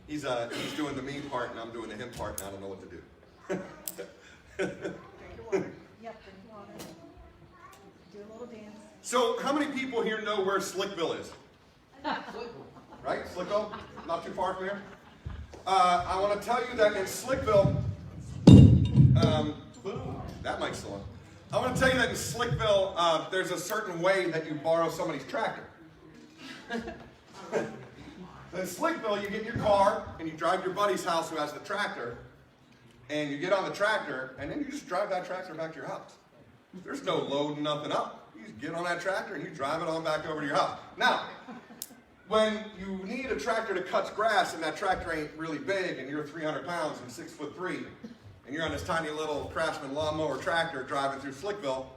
He's doing the me part, and I'm doing the him part, and I don't know what to do. Drink your water. Yep, drink water. Do a little dance. So, how many people here know where Slickville is? Right? Slickville? Not too far from here? I want to tell you that in Slickville, that mic's still on. I want to tell you that in Slickville, there's a certain way that you borrow somebody's tractor. In Slickville, you get in your car and you drive to your buddy's house who has the tractor, and you get on the tractor, and then you just drive that tractor back to your house. There's no loading nothing up. You just get on that tractor and you drive it on back over to your house. Now, when you need a tractor that cuts grass and that tractor ain't really big and you're 300 pounds and 6'3", and you're on this tiny little Craftsman lawnmower tractor driving through Slickville,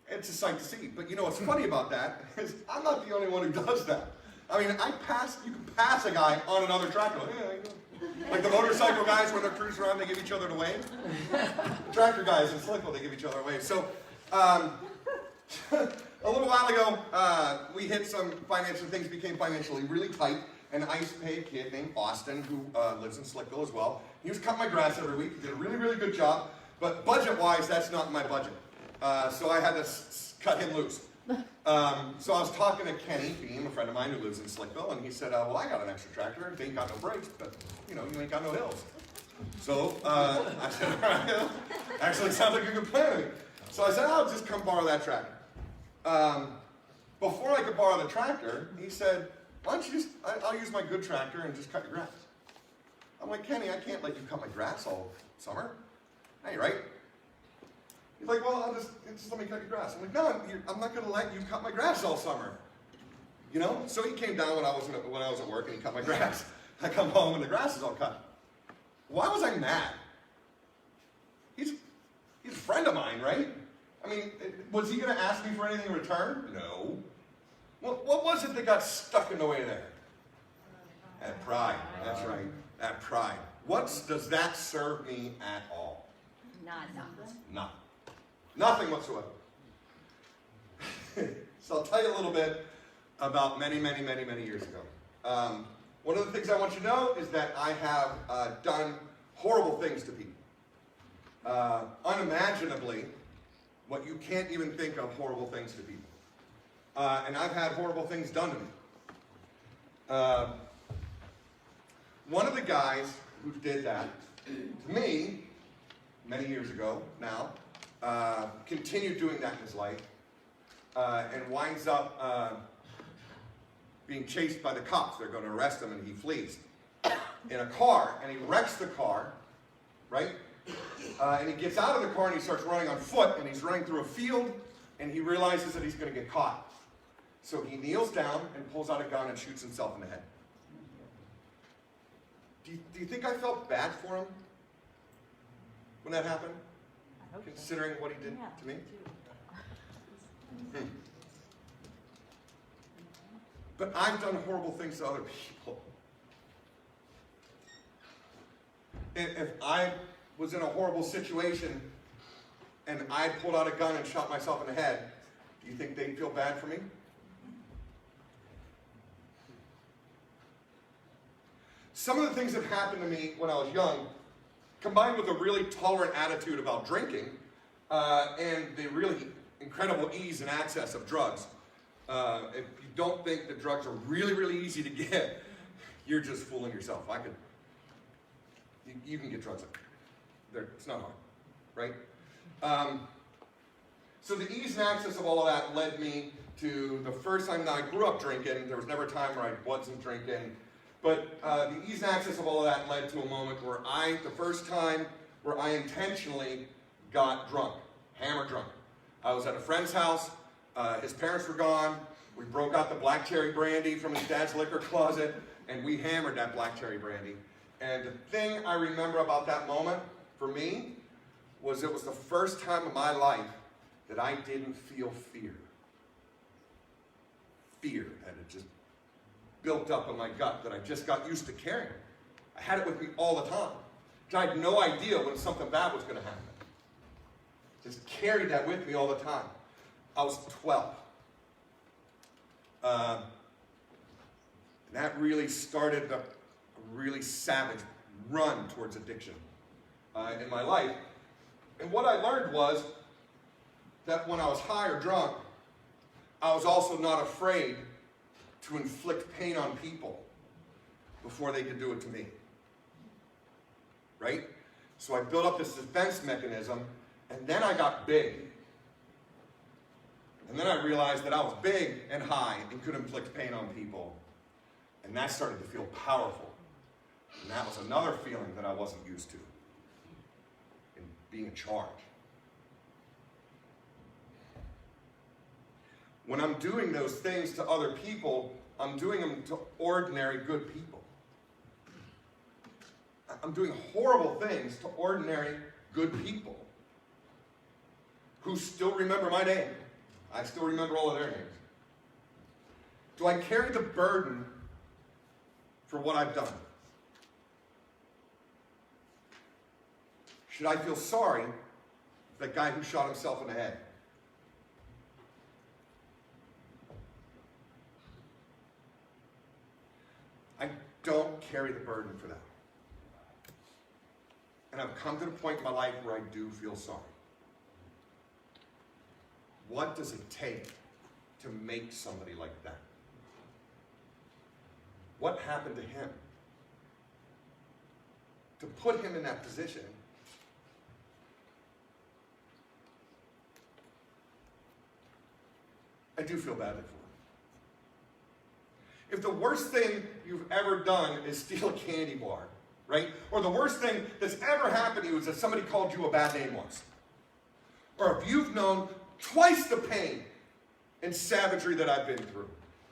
it's a sight to see. But you know what's funny about that is I'm not the only one who does that. I mean, you can pass a guy on another tractor. Like, yeah, like the motorcycle guys when they're cruising around, they give each other the wave. The tractor guys in Slickville, they give each other a wave. So, a little while ago, we hit some financial things, became financially really tight, and I used to pay a kid named Austin who lives in Slickville as well. He was cutting my grass every week. He did a really, really good job, but budget-wise, that's not my budget. So I had to cut him loose. So I was talking to Kenny Beam, a friend of mine who lives in Slickville, and he said, well, I got an extra tractor. They ain't got no brakes, but, you ain't got no hills. So I said, all right, actually sounds like a good plan to me. So I said, I'll just come borrow that tractor. Before I could borrow the tractor, he said, why don't you I'll use my good tractor and just cut your grass. I'm like, Kenny, I can't let you cut my grass all summer. That ain't right. He's like, well, just let me cut your grass. I'm like, no, I'm not going to let you cut my grass all summer. So he came down when I was at work and he cut my grass. I come home and the grass is all cut. Why was I mad? He's a friend of mine, right? I mean, was he going to ask me for anything in return? No. What was it that got stuck in the way there? That pride. That's right. That pride. What does that serve me at all? Nothing. Nothing whatsoever. So I'll tell you a little bit about many, many, many, many years ago. One of the things I want you to know is that I have done horrible things to people. Unimaginably, what you can't even think of horrible things to people. And I've had horrible things done to me. One of the guys who did that to me many years ago now, continued doing that in his life, and winds up being chased by the cops. They're going to arrest him, and he flees in a car, and he wrecks the car, right? And he gets out of the car, and he starts running on foot, and he's running through a field, and he realizes that he's going to get caught. So he kneels down and pulls out a gun and shoots himself in the head. Do you think I felt bad for him when that happened? Considering what he did to me? But I've done horrible things to other people. If I was in a horrible situation and I pulled out a gun and shot myself in the head, do you think they'd feel bad for me? Some of the things that happened to me when I was young, combined with a really tolerant attitude about drinking, and the really incredible ease and access of drugs. If you don't think that drugs are really, really easy to get, you're just fooling yourself. You can get drugs. It's not hard, right? So the ease and access of all of that led me to the first time that I grew up drinking. There was never a time where I wasn't drinking. But the ease and access of all of that led to a moment where the first time where I intentionally got drunk, hammered drunk. I was at a friend's house. His parents were gone. We broke out the black cherry brandy from his dad's liquor closet, and we hammered that black cherry brandy. And the thing I remember about that moment, for me, was it was the first time in my life that I didn't feel fear. Fear that had just built up in my gut that I just got used to carrying. I had it with me all the time. I had no idea when something bad was going to happen. Just carried that with me all the time. I was 12. And that really started really savage run towards addiction in my life. And what I learned was that when I was high or drunk, I was also not afraid to inflict pain on people before they could do it to me. Right? So I built up this defense mechanism, and then I got big. And then I realized that I was big and high and could inflict pain on people. And that started to feel powerful. And that was another feeling that I wasn't used to, in being in charge. When I'm doing those things to other people, I'm doing them to ordinary good people. I'm doing horrible things to ordinary good people who still remember my name. I still remember all of their names. Do I carry the burden for what I've done? Should I feel sorry for that guy who shot himself in the head? I don't carry the burden for that. And I've come to the point in my life where I do feel sorry. What does it take to make somebody like that? What happened to him? To put him in that position, I do feel badly for him. If the worst thing you've ever done is steal a candy bar, right? Or the worst thing that's ever happened to you is that somebody called you a bad name once. Or if you've known twice the pain and savagery that I've been through,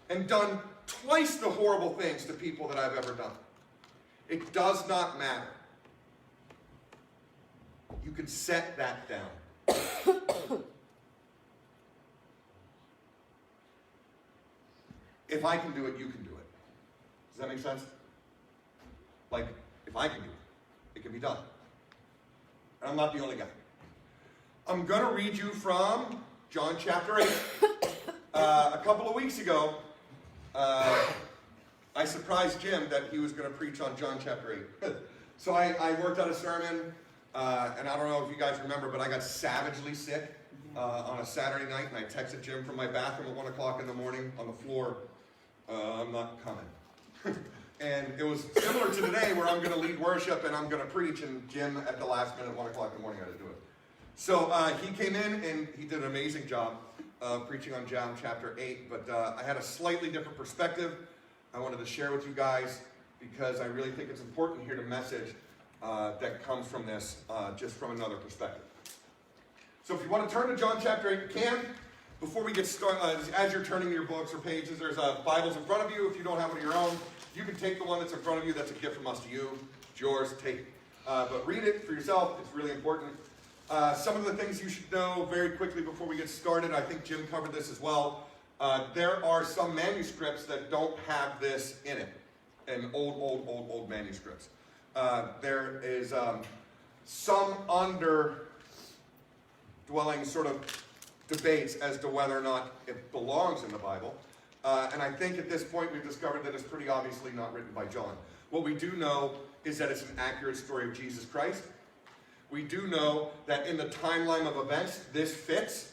and done twice the horrible things to people that I've ever done, it does not matter. You can set that down. If I can do it, you can do it. Does that make sense? Like, if I can do it, it can be done. And I'm not the only guy. I'm going to read you from John chapter 8. A couple of weeks ago, I surprised Jim that he was going to preach on John chapter 8. So I worked out a sermon, and I don't know if you guys remember, but I got savagely sick on a Saturday night, and I texted Jim from my bathroom at 1 o'clock in the morning on the floor, I'm not coming. And it was similar to today where I'm going to lead worship and I'm going to preach, and Jim at the last minute, 1 o'clock in the morning, had to do it. So he came in and he did an amazing job preaching on John chapter 8, but I had a slightly different perspective I wanted to share with you guys because I really think it's important to hear the message that comes from this just from another perspective. So if you want to turn to John chapter 8, you can. Before we get started, as you're turning your books or pages, there's Bibles in front of you. If you don't have one of your own, you can take the one that's in front of you. That's a gift from us to you. It's yours. Take it. But read it for yourself. It's really important. Some of the things you should know very quickly before we get started, I think Jim covered this as well. There are some manuscripts that don't have this in it, and old manuscripts. There is some underdwelling sort of debates as to whether or not it belongs in the Bible. And I think at this point we've discovered that it's pretty obviously not written by John. What we do know is that it's an accurate story of Jesus Christ. We do know that in the timeline of events, this fits.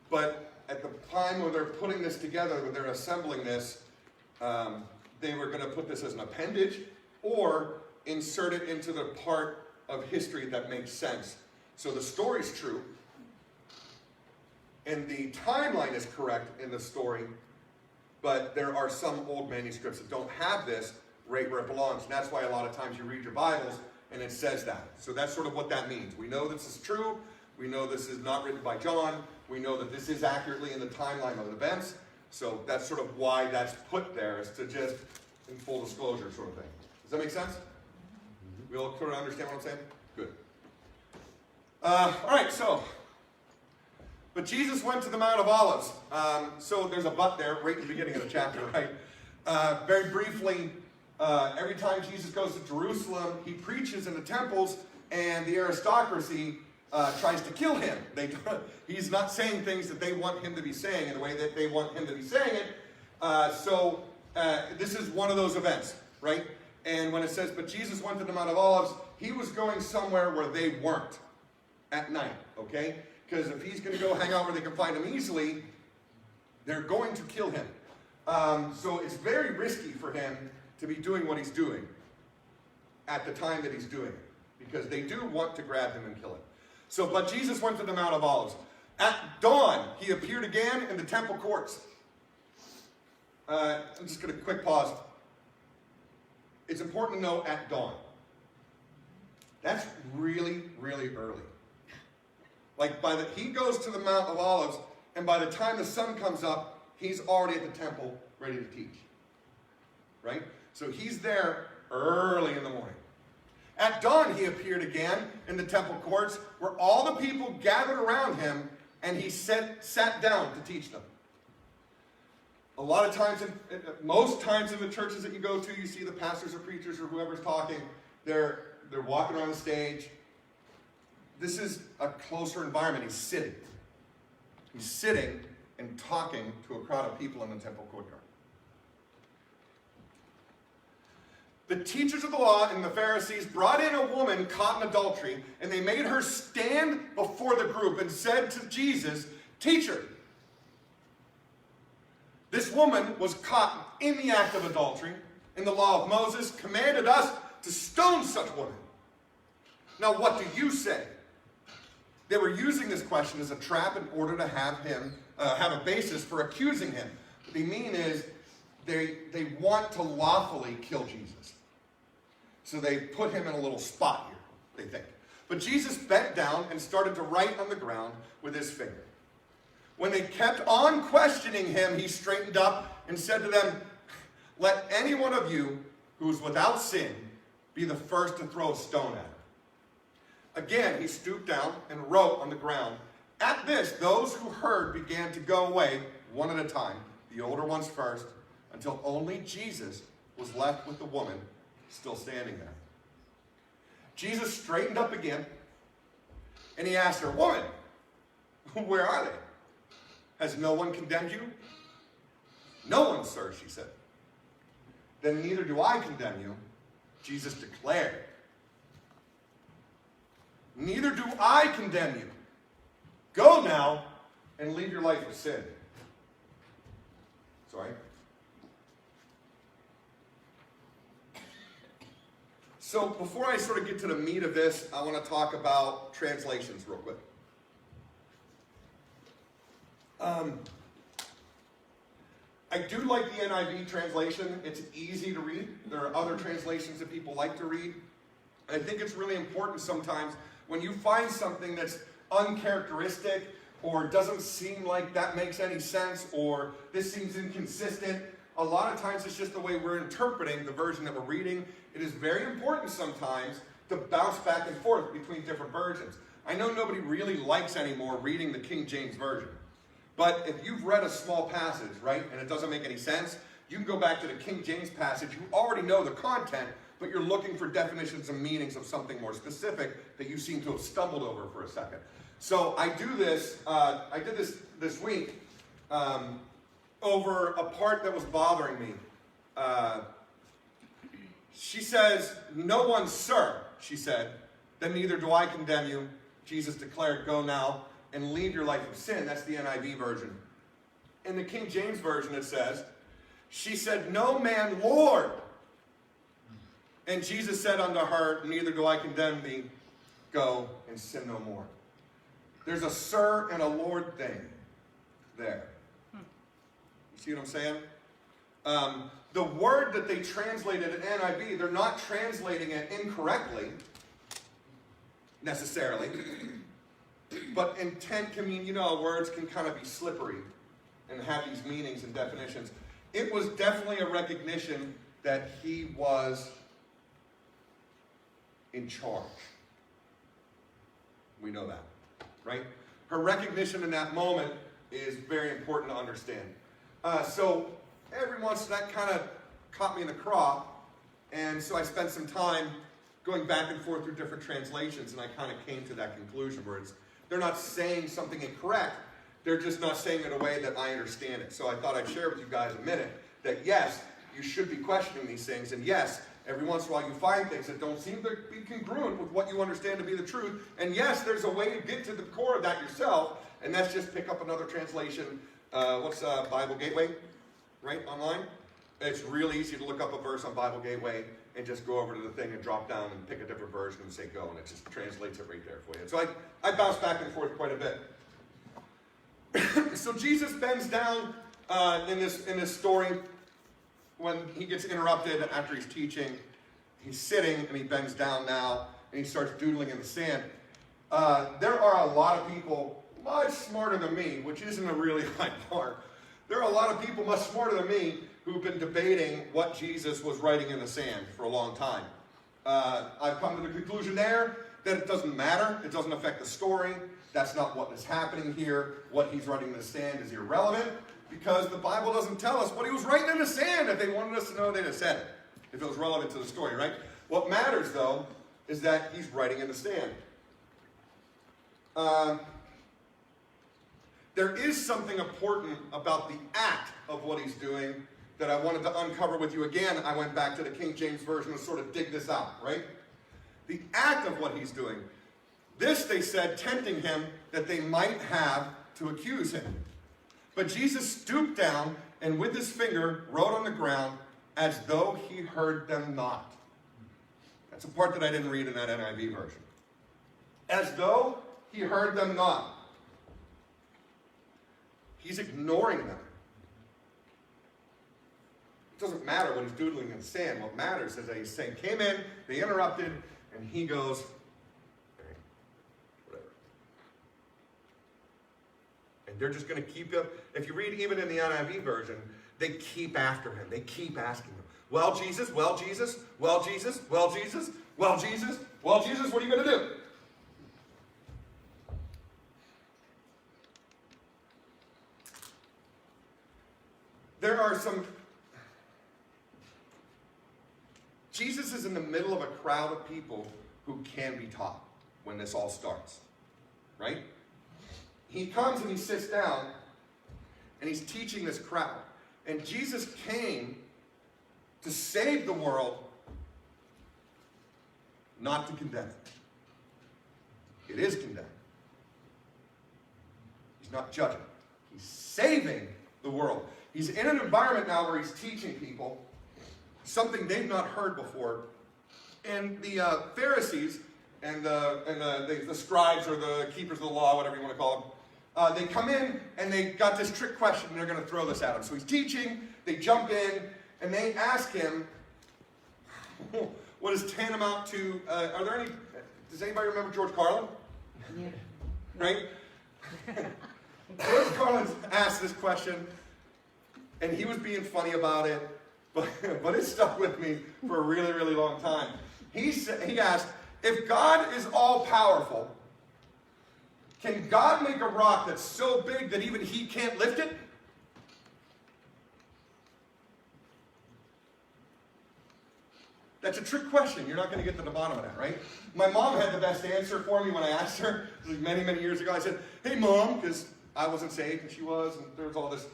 But at the time when they're putting this together, when they're assembling this, they were going to put this as an appendage or insert it into the part of history that makes sense. So the story's true, and the timeline is correct in the story, but there are some old manuscripts that don't have this right where it belongs. And that's why a lot of times you read your Bibles and it says that. So that's sort of what that means. We know this is true. We know this is not written by John. We know that this is accurately in the timeline of events. So that's sort of why that's put there, is to just, in full disclosure sort of thing. Does that make sense? We all sort of understand what I'm saying? Good. All right, so... But Jesus went to the Mount of Olives. So there's a but there right in the beginning of the chapter, right? Very briefly, every time Jesus goes to Jerusalem, he preaches in the temples, and the aristocracy tries to kill him. He's not saying things that they want him to be saying in the way that they want him to be saying it. So this is one of those events, right? And when it says, but Jesus went to the Mount of Olives, he was going somewhere where they weren't at night, okay? Because if he's going to go hang out where they can find him easily, they're going to kill him. So it's very risky for him to be doing what he's doing at the time that he's doing it, because they do want to grab him and kill him. So, but Jesus went to the Mount of Olives. At dawn, he appeared again in the temple courts. I'm just going to quick pause. It's important to know at dawn. That's really, really early. Like he goes to the Mount of Olives, and by the time the sun comes up, he's already at the temple ready to teach. Right? So he's there early in the morning. At dawn, he appeared again in the temple courts, where all the people gathered around him, and he sat down to teach them. A lot of times, most times in the churches that you go to, you see the pastors or preachers or whoever's talking, they're walking around the stage. This is a closer environment. He's sitting. He's sitting and talking to a crowd of people in the temple courtyard. The teachers of the law and the Pharisees brought in a woman caught in adultery, and they made her stand before the group and said to Jesus, "Teacher, this woman was caught in the act of adultery, and the law of Moses commanded us to stone such women. Now what do you say?" They were using this question as a trap in order to have him have a basis for accusing him. What they mean is they want to lawfully kill Jesus. So they put him in a little spot here, they think. But Jesus bent down and started to write on the ground with his finger. When they kept on questioning him, he straightened up and said to them, "Let any one of you who is without sin be the first to throw a stone at her." Again, he stooped down and wrote on the ground. At this, those who heard began to go away, one at a time, the older ones first, until only Jesus was left with the woman still standing there. Jesus straightened up again, and he asked her, "Woman, where are they? Has no one condemned you?" "No one, sir," she said. "Then neither do I condemn you," Jesus declared. "Neither do I condemn you. Go now and leave your life of sin." Sorry. So before I sort of get to the meat of this, I want to talk about translations real quick. I do like the NIV translation. It's easy to read. There are other translations that people like to read. I think it's really important sometimes when you find something that's uncharacteristic or doesn't seem like that makes any sense or this seems inconsistent. A lot of times it's just the way we're interpreting the version that we're reading. It is very important sometimes to bounce back and forth between different versions. I know nobody really likes anymore reading the King James Version. But if you've read a small passage, right, and it doesn't make any sense, you can go back to the King James passage. You already know the content, but you're looking for definitions and meanings of something more specific that you seem to have stumbled over for a second. So I do this, I did this week over a part that was bothering me. She says, "No one, sir," she said. "Then neither do I condemn you." Jesus declared, "Go now and leave your life of sin." That's the NIV version. In the King James Version it says, "She said, 'No man, Lord.' And Jesus said unto her, 'Neither do I condemn thee. Go and sin no more.'" There's a "sir" and a "Lord" thing there. You see what I'm saying? The word that they translated in NIV, they're not translating it incorrectly, necessarily. But intent can mean, words can kind of be slippery and have these meanings and definitions. It was definitely a recognition that he was in charge. We know that, right? Her recognition in that moment is very important to understand. So every once that kind of caught me in the craw, and so I spent some time going back and forth through different translations, and I kind of came to that conclusion where they're not saying something incorrect, they're just not saying it in a way that I understand it. So I thought I'd share with you guys a minute that yes, you should be questioning these things, and yes, Every once in a while you find things that don't seem to be congruent with what you understand to be the truth. And yes, there's a way to get to the core of that yourself, and that's just pick up another translation. What's Bible Gateway, right, online? It's really easy to look up a verse on Bible Gateway and just go over to the thing and drop down and pick a different version and say go, and it just translates it right there for you. So I bounce back and forth quite a bit. So Jesus bends down in this story when he gets interrupted after he's teaching. He's sitting and he bends down now and he starts doodling in the sand. There are a lot of people much smarter than me, which isn't a really high bar. There are a lot of people much smarter than me who've been debating what Jesus was writing in the sand for a long time. I've come to the conclusion there that it doesn't matter. It doesn't affect the story. That's not what is happening here. What he's writing in the sand is irrelevant because the Bible doesn't tell us what he was writing in the sand. If they wanted us to know, they'd have said it, if it was relevant to the story, right? What matters, though, is that he's writing in the sand. There is something important about the act of what he's doing that I wanted to uncover with you again. I went back to the King James Version to sort of dig this out, right? The act of what he's doing. This, they said, tempting him that they might have to accuse him. But Jesus stooped down and with his finger wrote on the ground as though he heard them not. That's a part that I didn't read in that NIV version. As though he heard them not. He's ignoring them. It doesn't matter what he's doodling in the sand. What matters is that he's saying, came in, they interrupted, and he goes, whatever. And they're just going to keep him. If you read even in the NIV version, they keep after him. They keep asking him, well, Jesus, well, Jesus, well, Jesus, well, Jesus, well, Jesus, well, Jesus, what are you going to do? There are some... Jesus is in the middle of a crowd of people who can be taught when this all starts, right? He comes and he sits down and he's teaching this crowd. And Jesus came to save the world, not to condemn it. It is condemned. He's not judging. He's saving the world. He's in an environment now where he's teaching people something they've not heard before. And the Pharisees and the scribes or the keepers of the law, whatever you want to call them, they come in and they got this trick question and they're going to throw this at him. So he's teaching, they jump in, and they ask him, what is tantamount to, are there any, does anybody remember George Carlin? Yeah. Right? George Carlin asked this question, and he was being funny about it, but it stuck with me for a really, really long time. He asked, if God is all-powerful, can God make a rock that's so big that even he can't lift it? That's a trick question. You're not going to get to the bottom of that, right? My mom had the best answer for me when I asked her, many, many years ago. I said, hey, Mom, because I wasn't saved and she was, and there was all this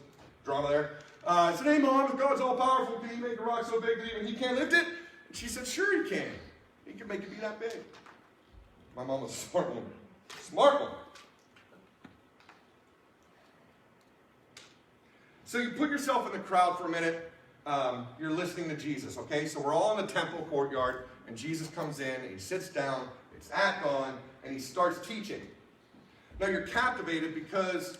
drama there. I said, hey, Mom, if God's all-powerful, can he make a rock so big that even he can't lift it? And she said, sure he can. He can make it be that big. My mom was a smart woman. Smart woman. So you put yourself in the crowd for a minute. You're listening to Jesus, okay? So we're all in the temple courtyard, and Jesus comes in, and he sits down, it's act on, and he starts teaching. Now you're captivated because,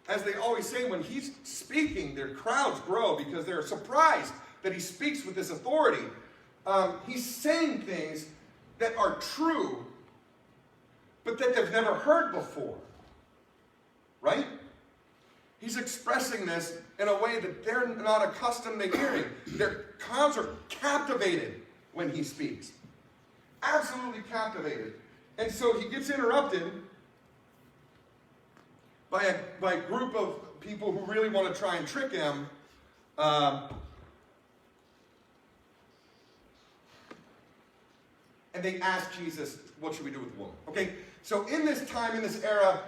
as they always say, when he's speaking, their crowds grow because they're surprised that he speaks with this authority. He's saying things that are true, but that they've never heard before, right? He's expressing this in a way that they're not accustomed to hearing. Their crowds are captivated when he speaks. Absolutely captivated. And so he gets interrupted by a group of people who really want to try and trick him. And they ask Jesus, what should we do with the woman? Okay, so in this time, in this era,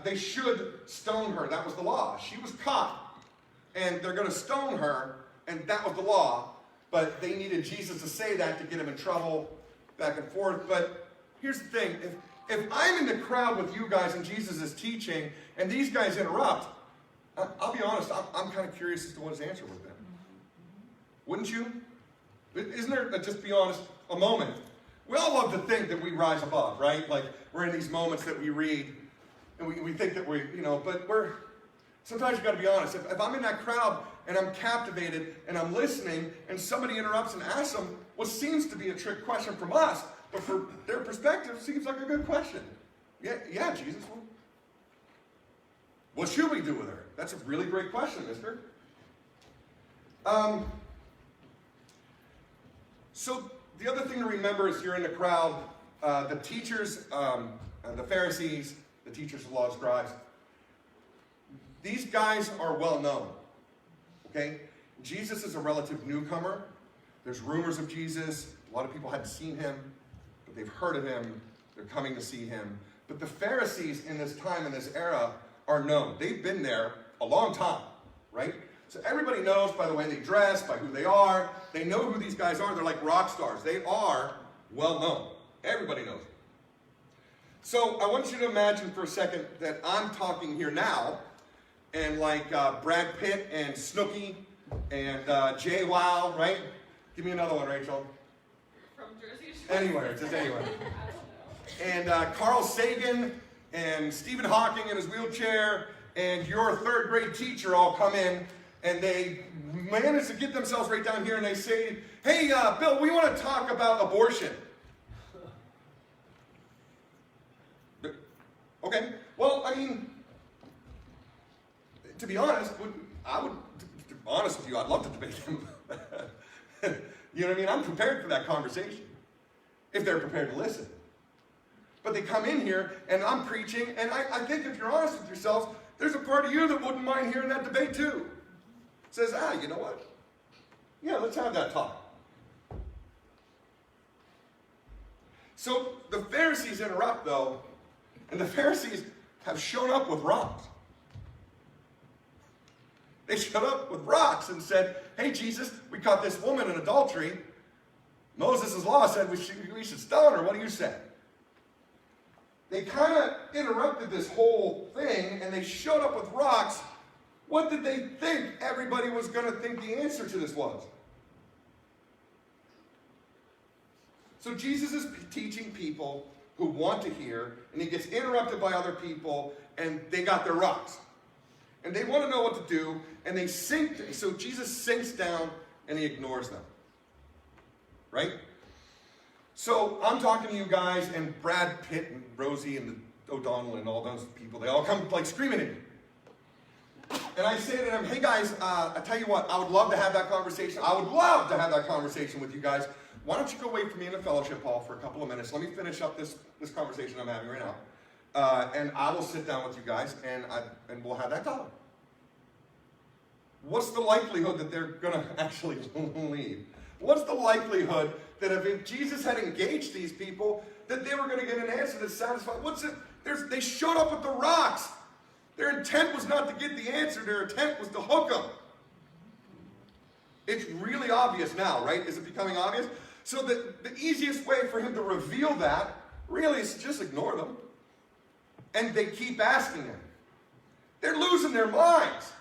they should stone her. That was the law. She was caught, and they're going to stone her, and that was the law. but they needed Jesus to say that to get him in trouble back and forth. But here's the thing. If I'm in the crowd with you guys and Jesus is teaching and these guys interrupt, I'll be honest, I'm kind of curious as to what his answer would have been. Wouldn't you? Isn't there, just be honest, a moment? We all love to think that we rise above, right? Like we're in these moments that we read and we think that but sometimes you got to be honest. If I'm in that crowd and I'm captivated and I'm listening and somebody interrupts and asks them what seems to be a trick question from us, but for their perspective seems like a good question. Yeah, Jesus. What should we do with her? That's a really great question, mister. So the other thing to remember is you're in the crowd, the teachers, the Pharisees, the teachers of law, scribes, these guys are well known, okay? Jesus is a relative newcomer. There's rumors of Jesus. A lot of people hadn't seen him, but they've heard of him. They're coming to see him. But the Pharisees in this time, in this era, are known. They've been there a long time, right? So everybody knows by the way they dress, by who they are. They know who these guys are. They're like rock stars. They are well known. Everybody knows them. So I want you to imagine for a second that I'm talking here now, and like Brad Pitt and Snooki and Jay Wow, right? Give me another one, Rachel. From Jersey Shore. Anywhere, just anywhere. And Carl Sagan and Stephen Hawking in his wheelchair and your third grade teacher all come in and they manage to get themselves right down here and they say, hey, Bill, we want to talk about abortion. Okay, well, I mean, to be honest, to be honest with you, I'd love to debate them. You know what I mean? I'm prepared for that conversation, if they're prepared to listen. But they come in here, and I'm preaching, and I think if you're honest with yourselves, there's a part of you that wouldn't mind hearing that debate too. Says, you know what? Yeah, let's have that talk. So the Pharisees interrupt, though, and the Pharisees have shown up with rocks. They showed up with rocks and said, hey, Jesus, we caught this woman in adultery. Moses' law said we should stone her. What do you say? They kind of interrupted this whole thing, and they showed up with rocks. What did they think everybody was going to think the answer to this was? So Jesus is teaching people who want to hear, and he gets interrupted by other people, and they got their rocks. And they want to know what to do, and they sink. So Jesus sinks down, and he ignores them. Right? So I'm talking to you guys, and Brad Pitt and Rosie and O'Donnell and all those people, they all come like screaming at me. And I say to them, hey guys, I tell you what, I would love to have that conversation. I would love to have that conversation with you guys. Why don't you go wait for me in the fellowship hall for a couple of minutes? Let me finish up this conversation I'm having right now. And I will sit down with you guys, and we'll have that talk. What's the likelihood that they're going to actually leave? What's the likelihood that if Jesus had engaged these people, that they were going to get an answer that satisfied? They showed up with the rocks. Their intent was not to get the answer. Their intent was to hook them. It's really obvious now, right? Is it becoming obvious? So the easiest way for him to reveal that really is to just ignore them. And they keep asking him. They're losing their minds.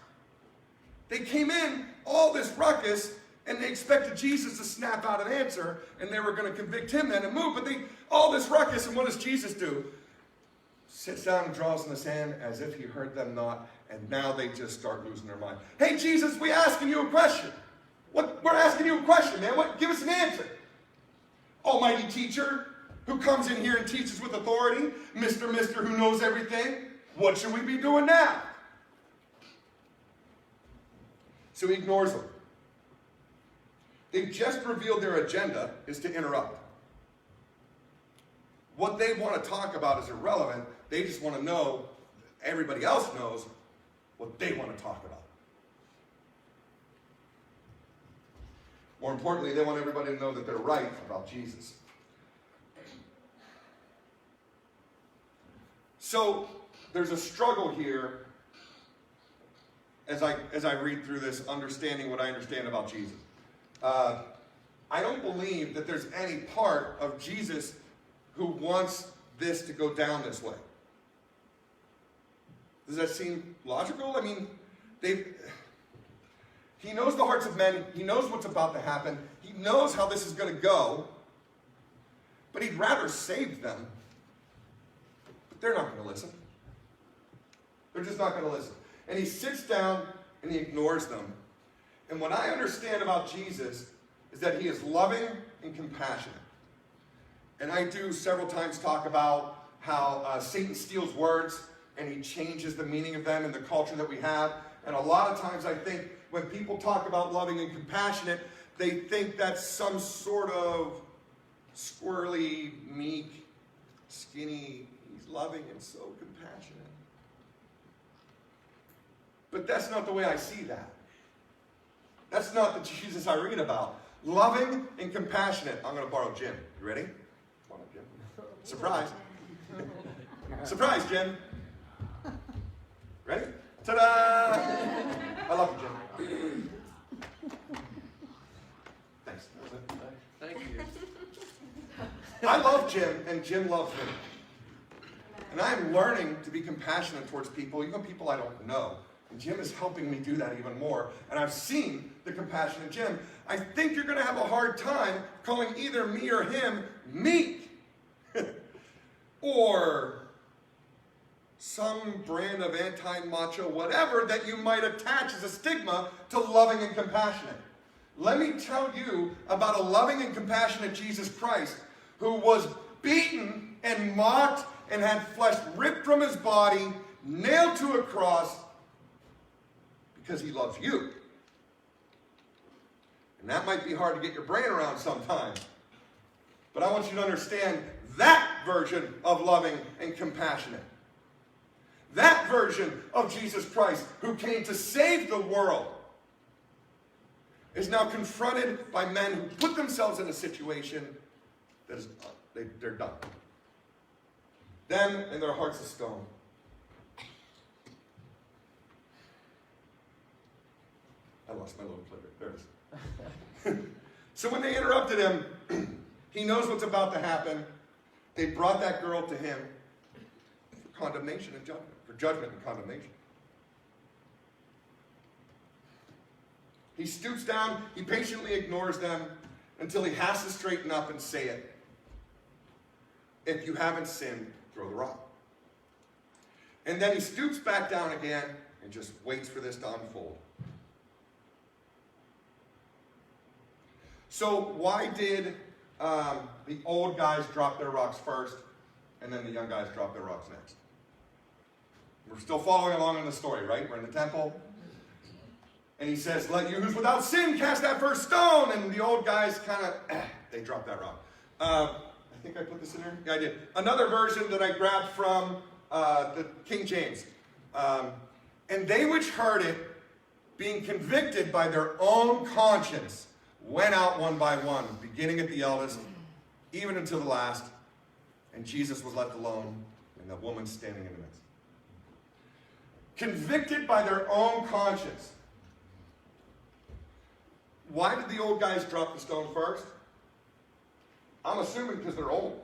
They came in, all this ruckus, and they expected Jesus to snap out an answer, and they were going to convict him then and move. But all this ruckus, and what does Jesus do? Sits down and draws in the sand as if he heard them not, and now they just start losing their mind. Hey, Jesus, we're asking you a question. We're asking you a question, man. Give us an answer. Almighty teacher who comes in here and teaches with authority, Mr. who knows everything, what should we be doing now? So he ignores them. They've just revealed their agenda is to interrupt. What they want to talk about is irrelevant. They just want to know, everybody else knows what they want to talk about. More importantly, they want everybody to know that they're right about Jesus. So there's a struggle here as I read through this, understanding what I understand about Jesus. I don't believe that there's any part of Jesus who wants this to go down this way. Does that seem logical? I mean, he knows the hearts of men. He knows what's about to happen. He knows how this is going to go. But he'd rather save them. But they're not going to listen. They're just not going to listen. And he sits down and he ignores them. And what I understand about Jesus is that he is loving and compassionate. And I do several times talk about how Satan steals words and he changes the meaning of them in the culture that we have. And a lot of times I think when people talk about loving and compassionate, they think that's some sort of squirrely, meek, skinny, he's loving and so compassionate. But that's not the way I see that. That's not the Jesus I read about. Loving and compassionate. I'm going to borrow Jim. You ready? Come on up, Jim. Surprise. Surprise, Jim. Ready? Ta-da! I love you, Jim. Thanks. Thank you. I love Jim, and Jim loves me. And I'm learning to be compassionate towards people, even people I don't know. And Jim is helping me do that even more. And I've seen the compassion in Jim. I think you're going to have a hard time calling either me or him meek. Or some brand of anti-macho whatever that you might attach as a stigma to loving and compassionate. Let me tell you about a loving and compassionate Jesus Christ who was beaten and mocked and had flesh ripped from his body, nailed to a cross, because he loves you. And that might be hard to get your brain around sometimes. But I want you to understand that version of loving and compassionate. That version of Jesus Christ who came to save the world is now confronted by men who put themselves in a situation that is they're done. Them and their hearts of stone. I lost my little clicker. There it is. So when they interrupted him, he knows what's about to happen. They brought that girl to him for condemnation and judgment. For judgment and condemnation. He stoops down. He patiently ignores them until he has to straighten up and say it. If you haven't sinned, throw the rock. And then he stoops back down again and just waits for this to unfold. So why did the old guys drop their rocks first and then the young guys drop their rocks next? We're still following along in the story, right? We're in the temple. And he says, let you who's without sin cast that first stone. And the old guys kind of, they drop that rock. I think I put this in there. Yeah, I did. Another version that I grabbed from the King James. And they which heard it, being convicted by their own conscience, went out one by one, beginning at the eldest, even until the last. And Jesus was left alone, and the woman standing in the midst. Convicted by their own conscience. Why did the old guys drop the stone first? I'm assuming because they're old.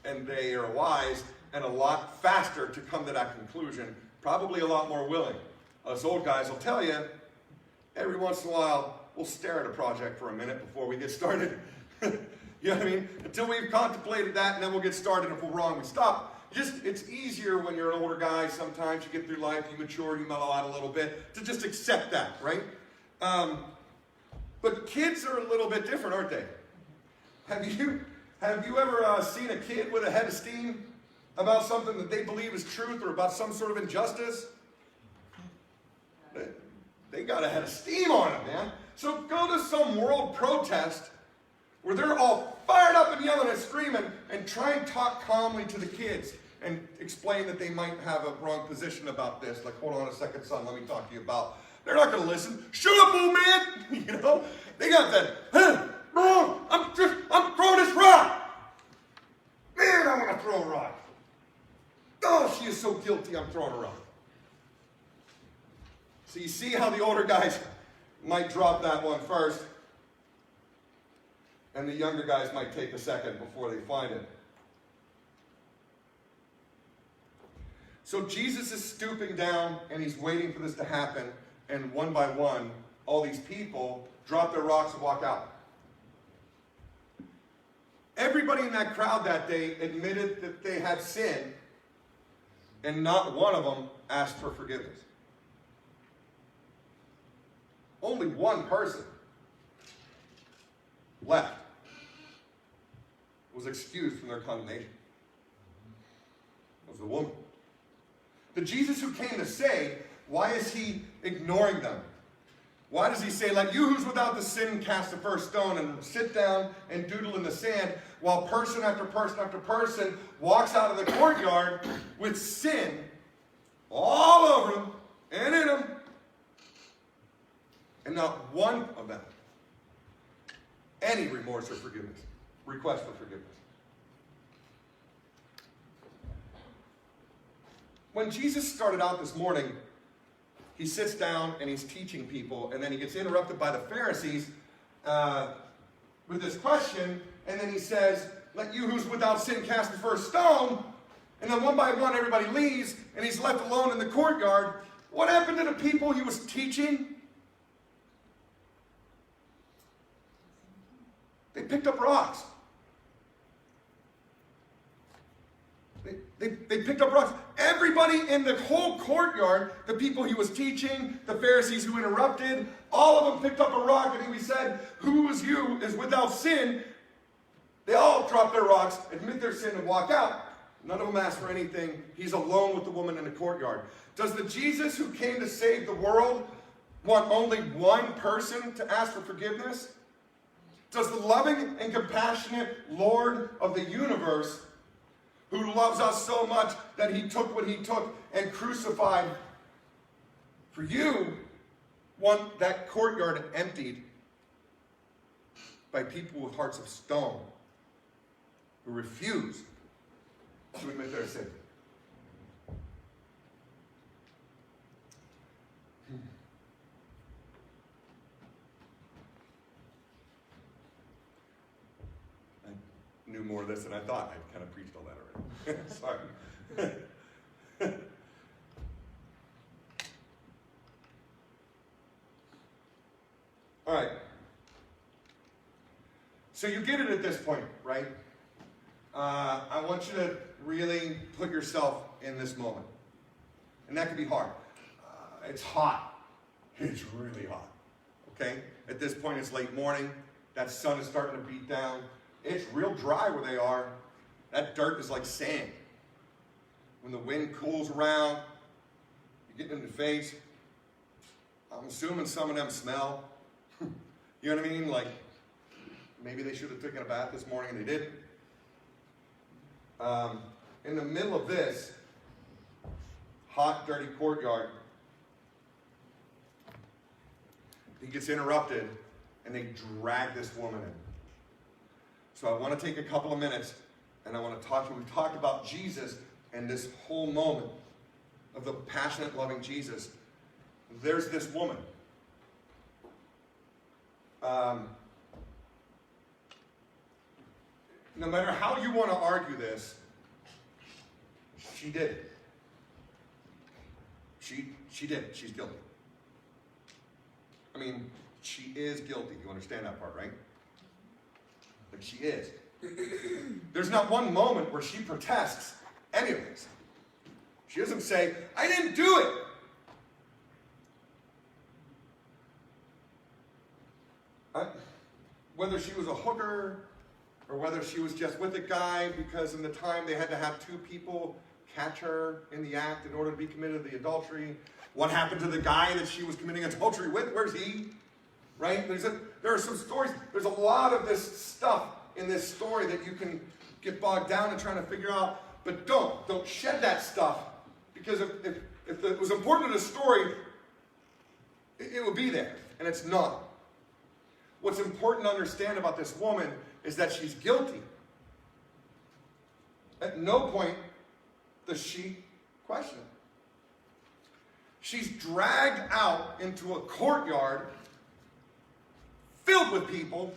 And they are wise and a lot faster to come to that conclusion. Probably a lot more willing. Us old guys will tell you, every once in a while, we'll stare at a project for a minute before we get started. You know what I mean? Until we've contemplated that, and then we'll get started. If we're wrong, we stop. It's easier when you're an older guy. Sometimes you get through life, you mature, you mellow out a little bit, to just accept that, right? But kids are a little bit different, aren't they? Have you ever seen a kid with a head of steam about something that they believe is truth or about some sort of injustice? They got a head of steam on them, man. So go to some world protest where they're all fired up and yelling and screaming, and try and talk calmly to the kids and explain that they might have a wrong position about this. Like, hold on a second, son, let me talk to you about. They're not going to listen. Shut up, old man! You know? They got that, I'm throwing this rock! Man, I want to throw a rock. Oh, she is so guilty, I'm throwing a rock. So you see how the older guys might drop that one first. And the younger guys might take a second before they find it. So Jesus is stooping down and he's waiting for this to happen. And one by one, all these people drop their rocks and walk out. Everybody in that crowd that day admitted that they had sinned, and not one of them asked for forgiveness. Only one person left, was excused from their condemnation. It was the woman. The Jesus who came to save, why is he ignoring them? Why does he say, let you who's without the sin cast the first stone, and sit down and doodle in the sand, while person after person after person walks out of the courtyard with sin all over them and in them, and not one of them any remorse or forgiveness, request for forgiveness. When Jesus started out this morning, he sits down and he's teaching people, and then he gets interrupted by the Pharisees with this question, and then he says, let you who's without sin cast the first stone, and then one by one everybody leaves, and he's left alone in the courtyard. What happened to the people he was teaching? They picked up rocks. They picked up rocks. Everybody in the whole courtyard, the people he was teaching, the Pharisees who interrupted, all of them picked up a rock, and he said, who is you is without sin. They all dropped their rocks, admit their sin, and walk out. None of them asked for anything. He's alone with the woman in the courtyard. Does the Jesus who came to save the world want only one person to ask for forgiveness? Does the loving and compassionate Lord of the universe, who loves us so much that he took what he took and crucified for you, want that courtyard emptied by people with hearts of stone who refuse to admit their sin? I knew more of this than I thought. I kind of preached all that already. Sorry. All right. So you get it at this point, right? I want you to really put yourself in this moment. And that can be hard. It's hot. It's really hot. Okay? At this point, it's late morning. That sun is starting to beat down. It's real dry where they are. That dirt is like sand. When the wind cools around, you get in the face. I'm assuming some of them smell. You know what I mean? Like, maybe they should have taken a bath this morning and they didn't. In the middle of this hot, dirty courtyard, he gets interrupted and they drag this woman in. So I want to take a couple of minutes and I want to talk to you. We talked about Jesus and this whole moment of the passionate, loving Jesus. There's this woman. No matter how you want to argue this, she did it. She did it. She's guilty. I mean, she is guilty. You understand that part, right? Like, she is. There's not one moment where she protests any of this. She doesn't say, I didn't do it. Whether she was a hooker or whether she was just with a guy because in the time they had to have two people catch her in the act in order to be committed to the adultery. What happened to the guy that she was committing adultery with? Where's he? Right? There are some stories. There's a lot of this stuff in this story that you can get bogged down in trying to figure out. But don't shed that stuff, because if it was important to the story, it would be there, and it's not. What's important to understand about this woman is that she's guilty. At no point does she question it. She's dragged out into a courtyard filled with people,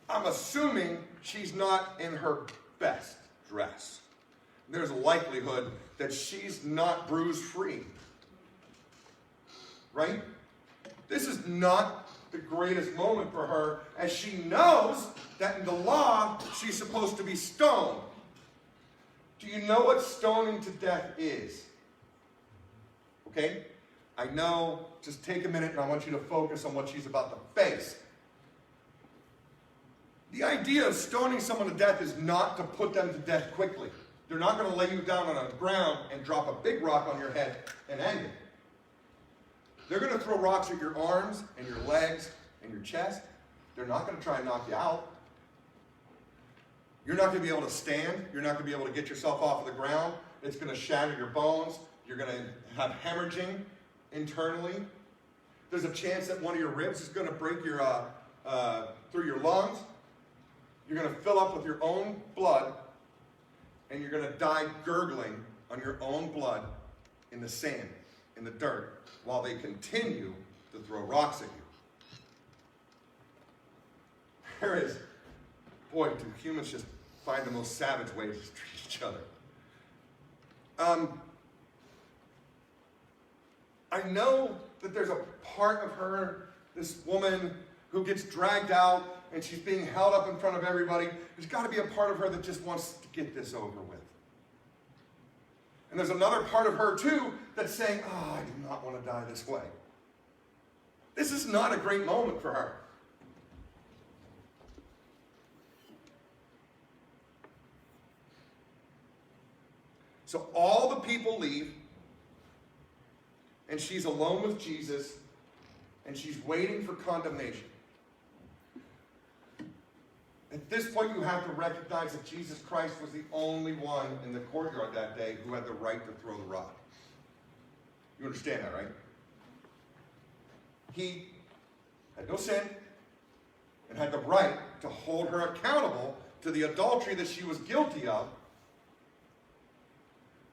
I'm assuming she's not in her best dress. There's a likelihood that she's not bruise free. Right? This is not the greatest moment for her, as she knows that in the law she's supposed to be stoned. Do you know what stoning to death is? Okay? I know, just take a minute and I want you to focus on what she's about to face. The idea of stoning someone to death is not to put them to death quickly. They're not going to lay you down on the ground and drop a big rock on your head and end it. They're going to throw rocks at your arms and your legs and your chest. They're not going to try and knock you out. You're not going to be able to stand. You're not going to be able to get yourself off of the ground. It's going to shatter your bones. You're going to have hemorrhaging internally. There's a chance that one of your ribs is going to break your through your lungs. You're going to fill up with your own blood, and you're going to die gurgling on your own blood in the sand, in the dirt, while they continue to throw rocks at you. There is, boy, do humans just find the most savage ways to treat each other. I know that there's a part of her, this woman who gets dragged out and she's being held up in front of everybody. There's got to be a part of her that just wants to get this over with. And there's another part of her too that's saying, oh, I do not want to die this way. This is not a great moment for her. So all the people leave, and she's alone with Jesus, and she's waiting for condemnation. At this point, you have to recognize that Jesus Christ was the only one in the courtyard that day who had the right to throw the rock. You understand that, right? He had no sin and had the right to hold her accountable to the adultery that she was guilty of.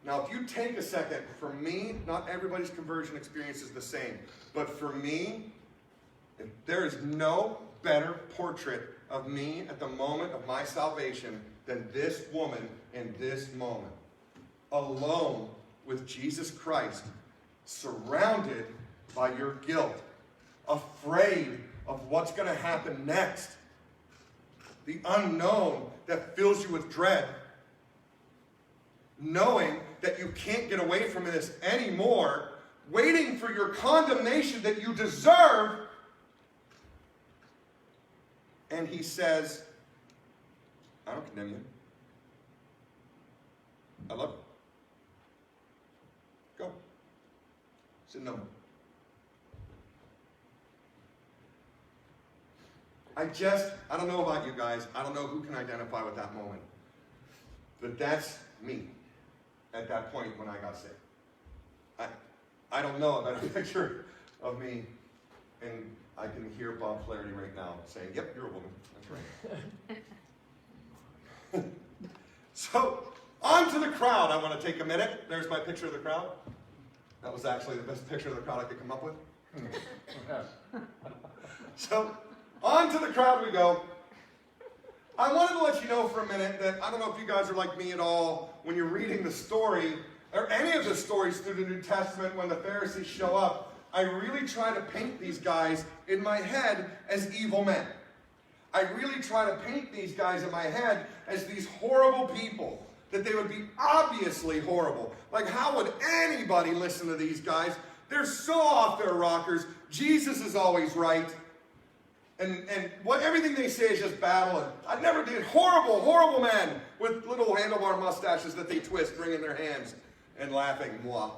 Now, if you take a second, for me, not everybody's conversion experience is the same, but for me, if there is no better portrait of me at the moment of my salvation than this woman in this moment. Alone with Jesus Christ, surrounded by your guilt, afraid of what's going to happen next. The unknown that fills you with dread. Knowing that you can't get away from this anymore, waiting for your condemnation that you deserve. And he says, I don't condemn you. I love you. Go. Sin no more. I don't know about you guys. I don't know who can identify with that moment. But that's me at that point when I got saved. I don't know a better picture of me, and I can hear Bob Flaherty right now saying, yep, you're a woman. That's right. So, on to the crowd. I want to take a minute. There's my picture of the crowd. That was actually the best picture of the crowd I could come up with. So, on to the crowd we go. I wanted to let you know for a minute that I don't know if you guys are like me at all when you're reading the story, or any of the stories through the New Testament when the Pharisees show up. I really try to paint these guys in my head as evil men. I really try to paint these guys in my head as these horrible people, that they would be obviously horrible. Like, how would anybody listen to these guys? They're so off their rockers. Jesus is always right. And what everything they say is just battle. And I never did. Horrible, horrible men with little handlebar mustaches that they twist, wringing their hands and laughing. Mwah.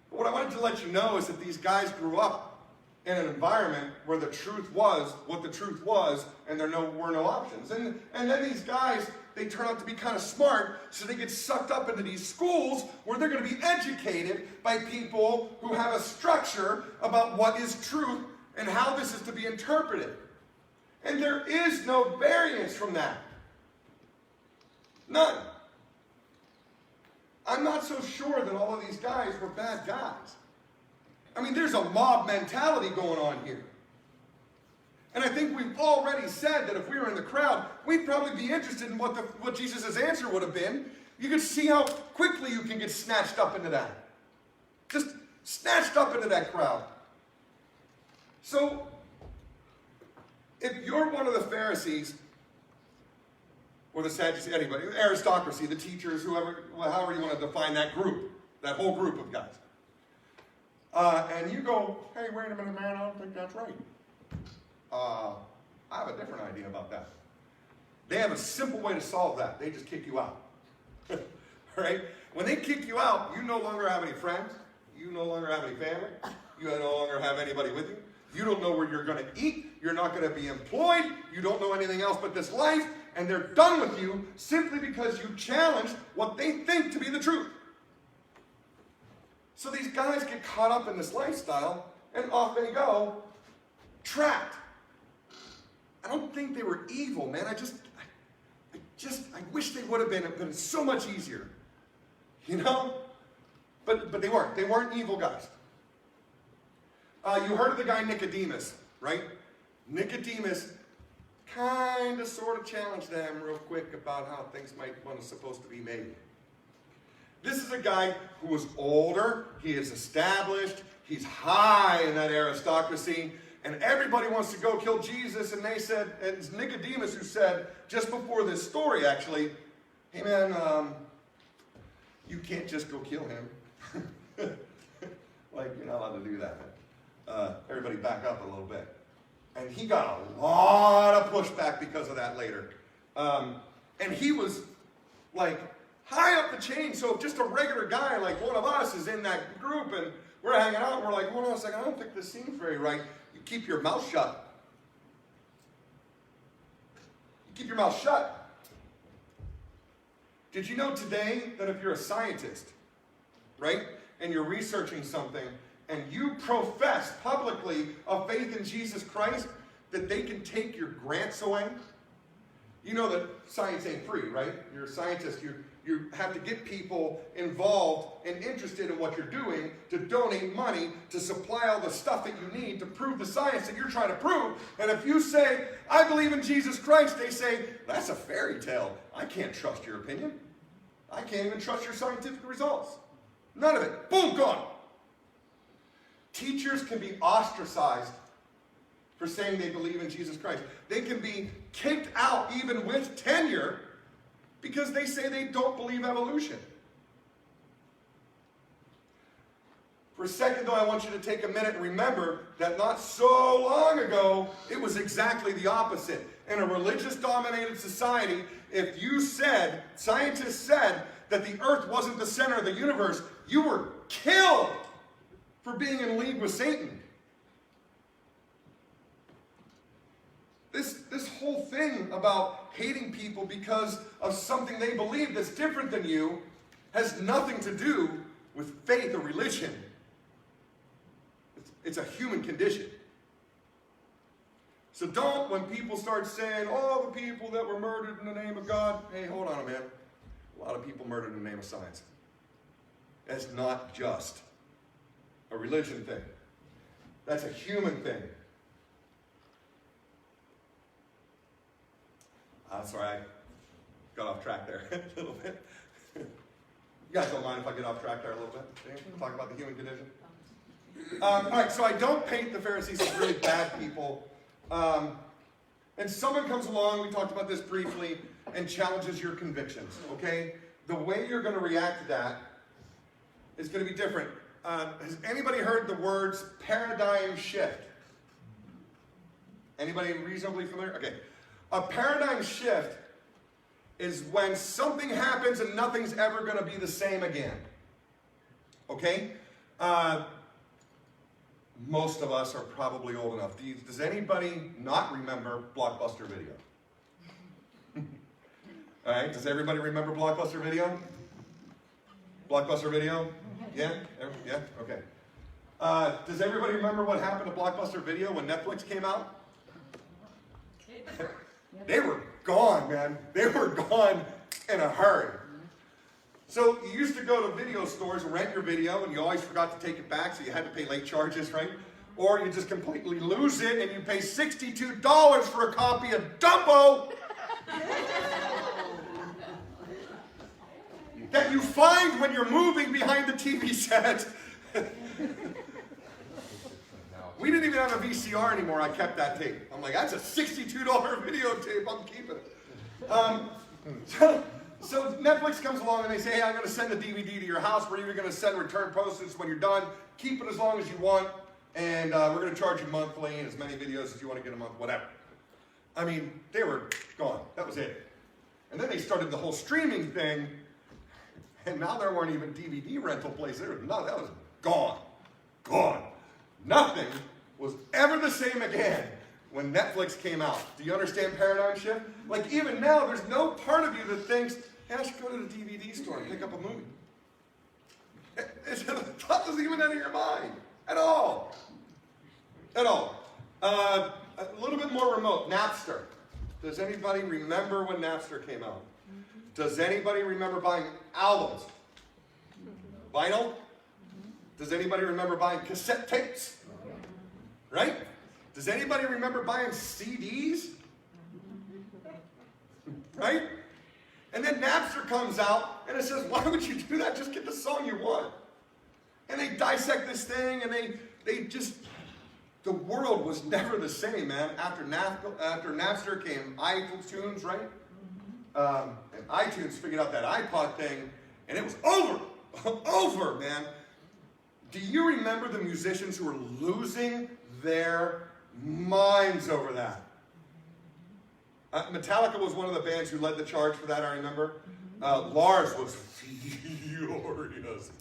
But what I wanted to let you know is that these guys grew up in an environment where the truth was what the truth was, and there were no options. And then these guys, they turn out to be kind of smart, so they get sucked up into these schools where they're going to be educated by people who have a structure about what is truth and how this is to be interpreted. And there is no variance from that. None. I'm not so sure that all of these guys were bad guys. I mean, there's a mob mentality going on here. And I think we've already said that if we were in the crowd, we'd probably be interested in what Jesus' answer would have been. You could see how quickly you can get snatched up into that. Just snatched up into that crowd. So, if you're one of the Pharisees, or the Sadducees, anybody, the aristocracy, the teachers, whoever, however you want to define that group, that whole group of guys, and you go, hey, wait a minute, man, I don't think that's right. I have a different idea about that. They have a simple way to solve that. They just kick you out. Right? When they kick you out, you no longer have any friends. You no longer have any family. You no longer have anybody with you. You don't know where you're going to eat. You're not going to be employed. You don't know anything else but this life. And they're done with you simply because you challenged what they think to be the truth. So these guys get caught up in this lifestyle, and off they go, trapped. I don't think they were evil, man. I wish they would have been, but it's so much easier. You know? But they weren't. They weren't evil guys. You heard of the guy Nicodemus, right? Nicodemus kind of sort of challenged them real quick about how things were supposed to be made. This is a guy who was older. He is established. He's high in that aristocracy. And everybody wants to go kill Jesus, and they said, and it's Nicodemus who said, just before this story actually, hey man, you can't just go kill him. Like, you're not allowed to do that. Everybody back up a little bit. And he got a lot of pushback because of that later. And he was like high up the chain, so just a regular guy like one of us is in that group, and we're hanging out, and we're like, hold on a second, I don't think this seems very right. Keep your mouth shut. Keep your mouth shut. Did you know today that if you're a scientist, right, and you're researching something, and you profess publicly a faith in Jesus Christ, that they can take your grants away? You know that science ain't free, right? You're a scientist. You have to get people involved and interested in what you're doing to donate money to supply all the stuff that you need to prove the science that you're trying to prove. And if you say, I believe in Jesus Christ, they say, that's a fairy tale. I can't trust your opinion. I can't even trust your scientific results. None of it. Boom, gone. Teachers can be ostracized for saying they believe in Jesus Christ. They can be kicked out even with tenure because they say they don't believe evolution. For a second, though, I want you to take a minute and remember that not so long ago, it was exactly the opposite. In a religious-dominated society, if you said, scientists said, that the earth wasn't the center of the universe, you were killed for being in league with Satan. This whole thing about hating people because of something they believe that's different than you has nothing to do with faith or religion. It's a human condition. So don't, when people start saying, oh, the people that were murdered in the name of God, hey, hold on a minute. A lot of people murdered in the name of science. That's not just a religion thing. That's a human thing. Sorry, I got off track there a little bit. You guys don't mind if I get off track there a little bit? Talk about the human condition. All right, so I don't paint the Pharisees as really bad people. And someone comes along, we talked about this briefly, and challenges your convictions, okay? The way you're going to react to that is going to be different. Has anybody heard the words paradigm shift? Anybody reasonably familiar? Okay. A paradigm shift is when something happens and nothing's ever going to be the same again. Okay? Most of us are probably old enough. Does anybody not remember Blockbuster Video? All right, does everybody remember Blockbuster Video? Blockbuster Video? Yeah? Yeah? Okay. Does everybody remember what happened to Blockbuster Video when Netflix came out? They were gone, man. They were gone in a hurry. So you used to go to video stores and rent your video, and you always forgot to take it back, so you had to pay late charges, right? or you just completely lose it and you pay $62 for a copy of Dumbo that you find when you're moving behind the TV set. We didn't even have a VCR anymore. I kept that tape. I'm like, that's a $62 videotape. I'm keeping it. So Netflix comes along and they say, hey, I'm going to send the DVD to your house. We're even going to send return postage when you're done. Keep it as long as you want. And we're going to charge you monthly and as many videos as you want to get a month, whatever. I mean, they were gone. That was it. And then they started the whole streaming thing. And now there weren't even DVD rental places. There was none. That was gone. Gone. Nothing was ever the same again when Netflix came out. Do you understand paradigm shift? Like even now, there's no part of you that thinks, hey, I should go to the DVD store and pick up a movie. The thought doesn't even enter your mind at all. At all. A little bit more remote, Napster. Does anybody remember when Napster came out? Does anybody remember buying albums? Vinyl? Does anybody remember buying cassette tapes? Right? Does anybody remember buying CDs? Right? And then Napster comes out and it says, why would you do that? Just get the song you want. And they dissect this thing and they just, the world was never the same, man. After Napster came iTunes, right? And iTunes figured out that iPod thing and it was over. Over, man. Do you remember the musicians who were losing their minds over that? Metallica was one of the bands who led the charge for that, I remember. Lars was furious.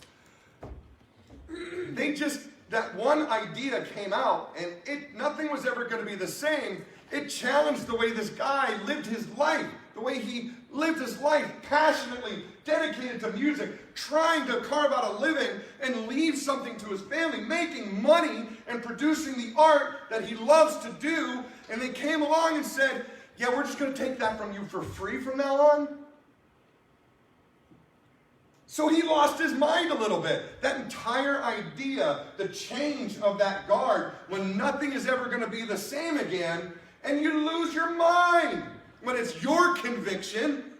That one idea came out, and nothing was ever going to be the same. It challenged the way this guy lived his life, the way he lived his life passionately, dedicated to music, trying to carve out a living and leave something to his family, making money and producing the art that he loves to do. And they came along and said, yeah, we're just going to take that from you for free from now on. So he lost his mind a little bit. That entire idea, the change of that guard, when nothing is ever going to be the same again, and you lose your mind. When it's your conviction,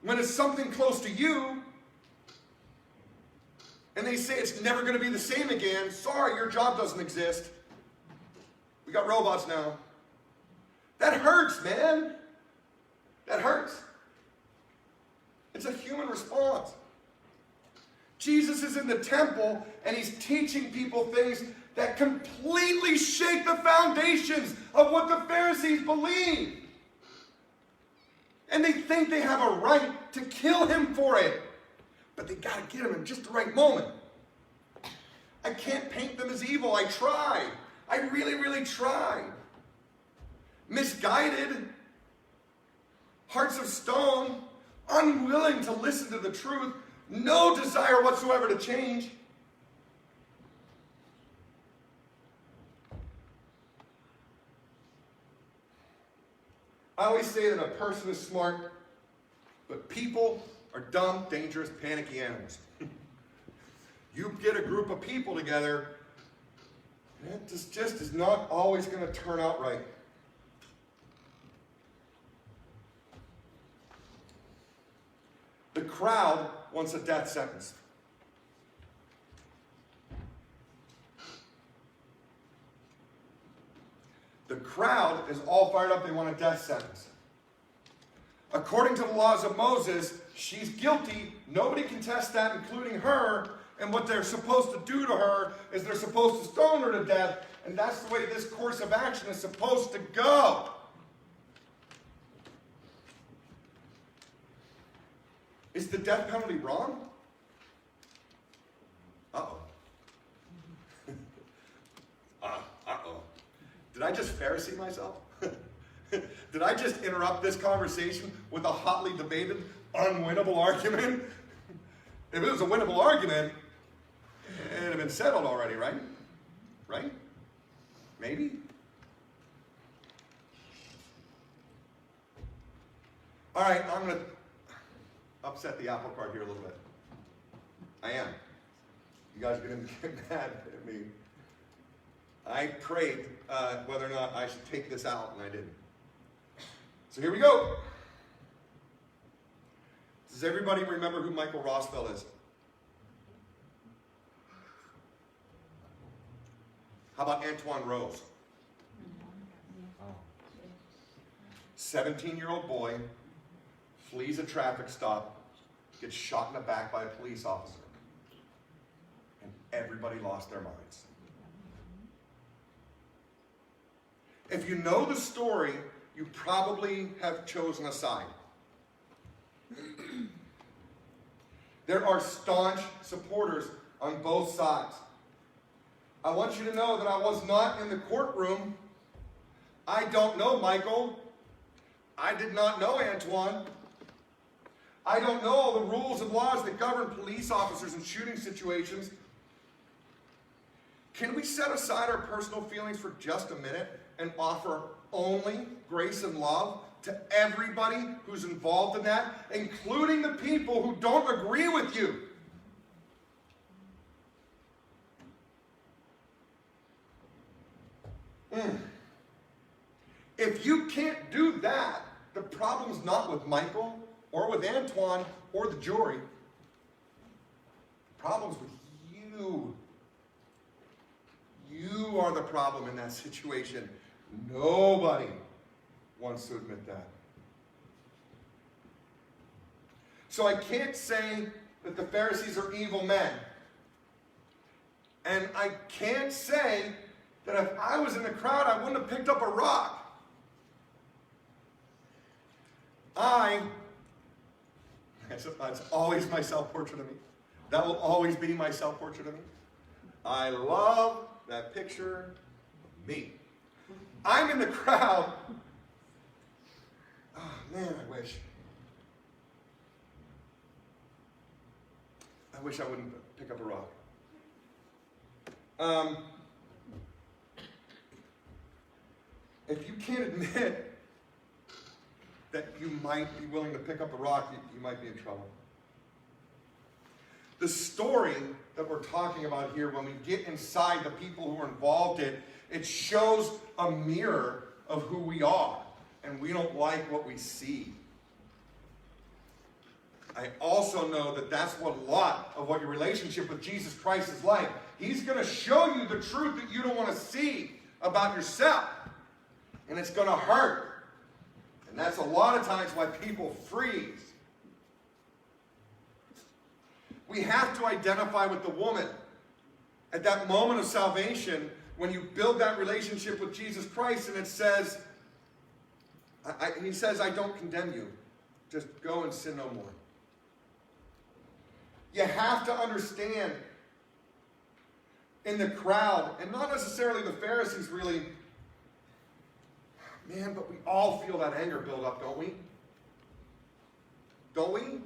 when it's something close to you, and they say it's never going to be the same again, sorry, your job doesn't exist. We got robots now. That hurts, man. That hurts. It's a human response. Jesus is in the temple and he's teaching people things that completely shake the foundations of what the Pharisees believe. And they think they have a right to kill him for it. But they got to get him in just the right moment. I can't paint them as evil. I tried. I really, really tried. Misguided. Hearts of stone. Unwilling to listen to the truth. No desire whatsoever to change. I always say that a person is smart, but people are dumb, dangerous, panicky animals. You get a group of people together, and it just is not always going to turn out right. The crowd wants a death sentence. The crowd is all fired up. They want a death sentence. According to the laws of Moses, she's guilty. Nobody can test that, including her. And what they're supposed to do to her is they're supposed to stone her to death. And that's the way this course of action is supposed to go. Is the death penalty wrong? Uh-oh. Uh-oh. Did I just Pharisee myself? Did I just interrupt this conversation with a hotly debated, unwinnable argument? If it was a winnable argument, it would have been settled already, right? Right? Maybe? All right, I'm going to upset the apple cart here a little bit. I am. You guys are going to get mad at me. I prayed whether or not I should take this out, and I didn't. So here we go. Does everybody remember who Michael Rossfeld is? How about Antoine Rose? 17-year-old boy flees a traffic stop, gets shot in the back by a police officer, and everybody lost their minds. If you know the story, you probably have chosen a side. There are staunch supporters on both sides. I want you to know that I was not in the courtroom. I don't know Michael. I did not know Antoine. I don't know all the rules and laws that govern police officers in shooting situations. Can we set aside our personal feelings for just a minute and offer only grace and love to everybody who's involved in that, including the people who don't agree with you? If you can't do that, the problem's not with Michael or with Antoine or the jury. The problem's with you. You are the problem in that situation. Nobody wants to admit that. So I can't say that the Pharisees are evil men. And I can't say that if I was in the crowd, I wouldn't have picked up a rock. That's always my self-portrait of me. That will always be my self-portrait of me. I love that picture of me. I'm in the crowd. Oh, man, I wish I wouldn't pick up a rock. If you can't admit that you might be willing to pick up a rock, you might be in trouble. The story that we're talking about here, when we get inside the people who are involved in it, it shows a mirror of who we are, and we don't like what we see. I also know that that's what a lot of what your relationship with Jesus Christ is like. He's going to show you the truth that you don't want to see about yourself, and it's going to hurt. And that's a lot of times why people freeze. We have to identify with the woman. At that moment of salvation, when you build that relationship with Jesus Christ, and it says, he says, I don't condemn you. Just go and sin no more. You have to understand in the crowd, and not necessarily the Pharisees really, man, but we all feel that anger build up, don't we? Don't we?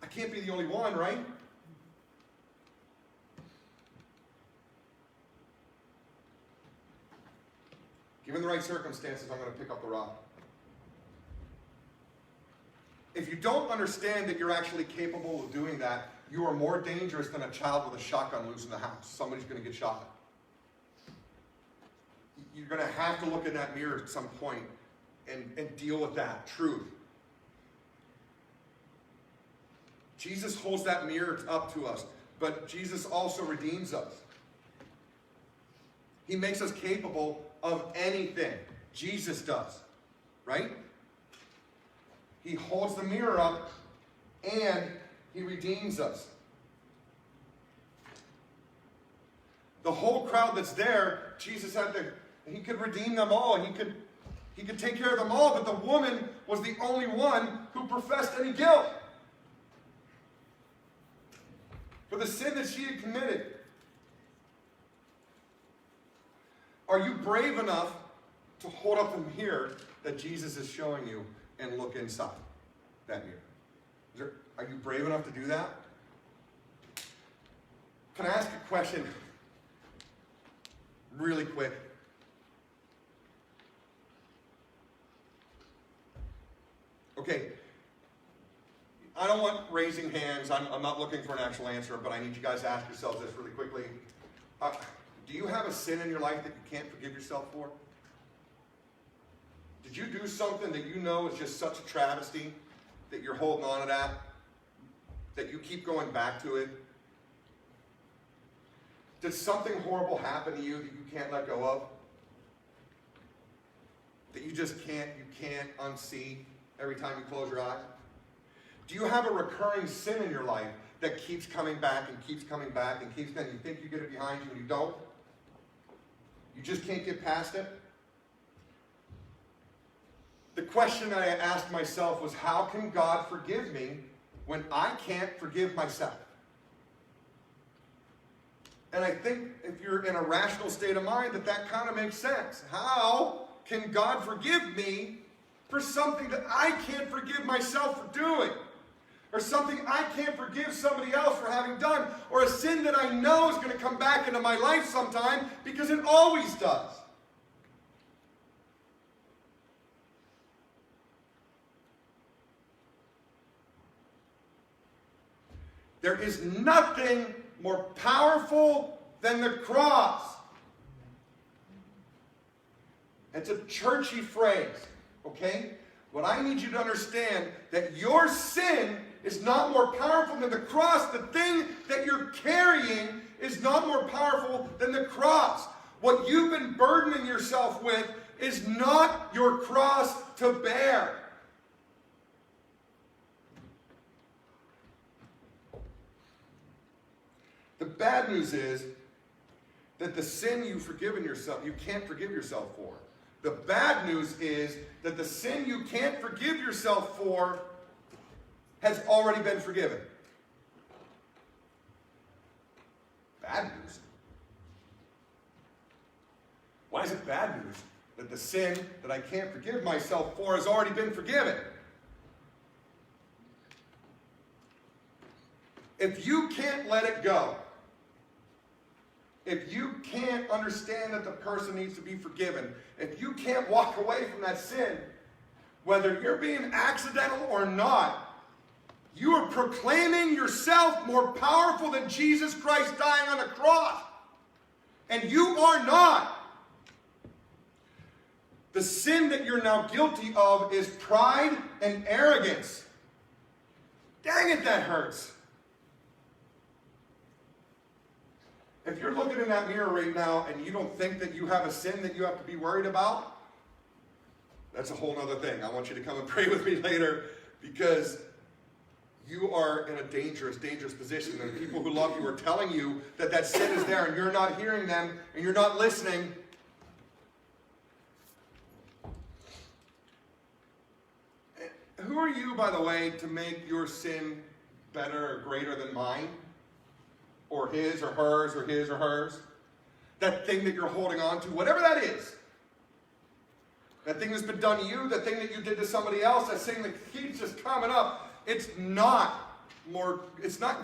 I can't be the only one, right? Given the right circumstances, I'm going to pick up the rock. If you don't understand that you're actually capable of doing that, you are more dangerous than a child with a shotgun loose in the house. Somebody's going to get shot. You're going to have to look in that mirror at some point and deal with that truth. Jesus holds that mirror up to us, but Jesus also redeems us. He makes us capable of anything. Jesus does, right? He holds the mirror up and he redeems us. The whole crowd that's there, Jesus he could redeem them all. He could take care of them all, but the woman was the only one who professed any guilt for the sin that she had committed. Are you brave enough to hold up the mirror that Jesus is showing you and look inside that mirror? Are you brave enough to do that? Can I ask a question really quick? Okay, I don't want raising hands. I'm not looking for an actual answer, but I need you guys to ask yourselves this really quickly. Do you have a sin in your life that you can't forgive yourself for? Did you do something that you know is just such a travesty that you're holding on to that you keep going back to it? Did something horrible happen to you that you can't let go of? That you just can't unsee every time you close your eyes? Do you have a recurring sin in your life that keeps coming back and keeps coming back and keeps coming? You think you get it behind you and you don't? You just can't get past it? The question I asked myself was, how can God forgive me when I can't forgive myself? And I think if you're in a rational state of mind, that kind of makes sense. How can God forgive me for something that I can't forgive myself for doing? Or something I can't forgive somebody else for having done? Or a sin that I know is going to come back into my life sometime, because it always does. There is nothing more powerful than the cross. It's a churchy phrase, okay? What I need you to understand, that your sin is not more powerful than the cross. The thing that you're carrying is not more powerful than the cross. What you've been burdening yourself with is not your cross to bear. The bad news is that the sin you've forgiven yourself, you can't forgive yourself for. The bad news is that the sin you can't forgive yourself for has already been forgiven. Bad news. Why is it bad news that the sin that I can't forgive myself for has already been forgiven? If you can't let it go, if you can't understand that the person needs to be forgiven, if you can't walk away from that sin, whether you're being accidental or not, you are proclaiming yourself more powerful than Jesus Christ dying on the cross. And you are not. The sin that you're now guilty of is pride and arrogance. Dang it, that hurts. If you're looking in that mirror right now and you don't think that you have a sin that you have to be worried about, that's a whole other thing. I want you to come and pray with me later, because you are in a dangerous, dangerous position. And people who love you are telling you that that sin is there and you're not hearing them and you're not listening. Who are you, by the way, to make your sin better or greater than mine? Or his or hers or his or hers? That thing that you're holding on to, whatever that is. That thing that's been done to you, that thing that you did to somebody else, that thing that keeps just coming up, it's not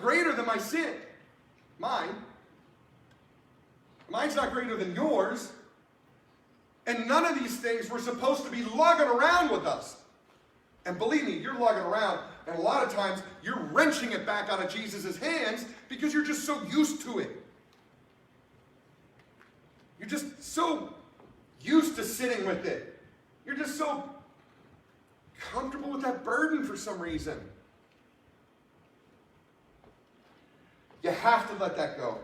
greater than my sin. Mine's not greater than yours. And none of these things were supposed to be lugging around with us. And believe me, you're lugging around, and a lot of times you're wrenching it back out of Jesus' hands because you're just so used to it. You're just so used to sitting with it. You're just so comfortable with that burden for some reason. You have to let that go.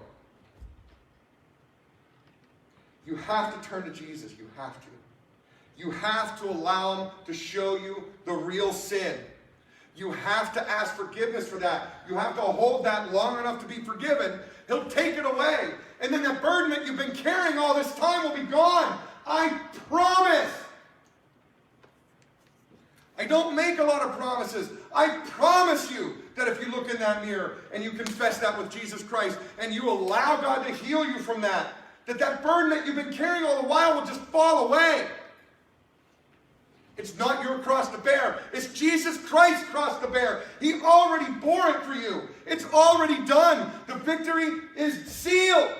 You have to turn to Jesus. You have to. You have to allow him to show you the real sin. You have to ask forgiveness for that. You have to hold that long enough to be forgiven. He'll take it away. And then that burden that you've been carrying all this time will be gone. I promise. I don't make a lot of promises. I promise you that if you look in that mirror and you confess that with Jesus Christ and you allow God to heal you from that, that burden that you've been carrying all the while will just fall away. It's not your cross to bear. It's Jesus Christ's cross to bear. He already bore it for you. It's already done. The victory is sealed.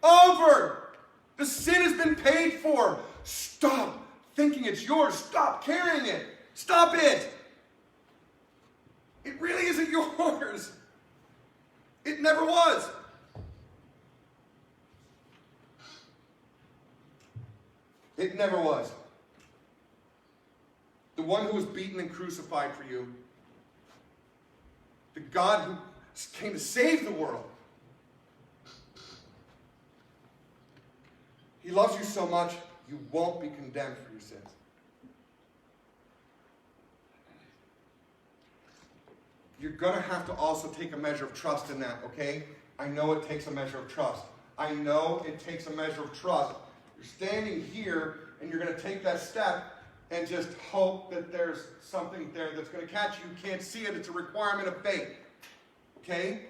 Over. The sin has been paid for. Stop thinking it's yours. Stop carrying it. Stop it. It really isn't yours. It never was. It never was. The one who was beaten and crucified for you, the God who came to save the world, He loves you so much, you won't be condemned for your sins. You're going to have to also take a measure of trust in that, okay? I know it takes a measure of trust. I know it takes a measure of trust. You're standing here and you're going to take that step and just hope that there's something there that's going to catch you. You can't see it. It's a requirement of faith, okay?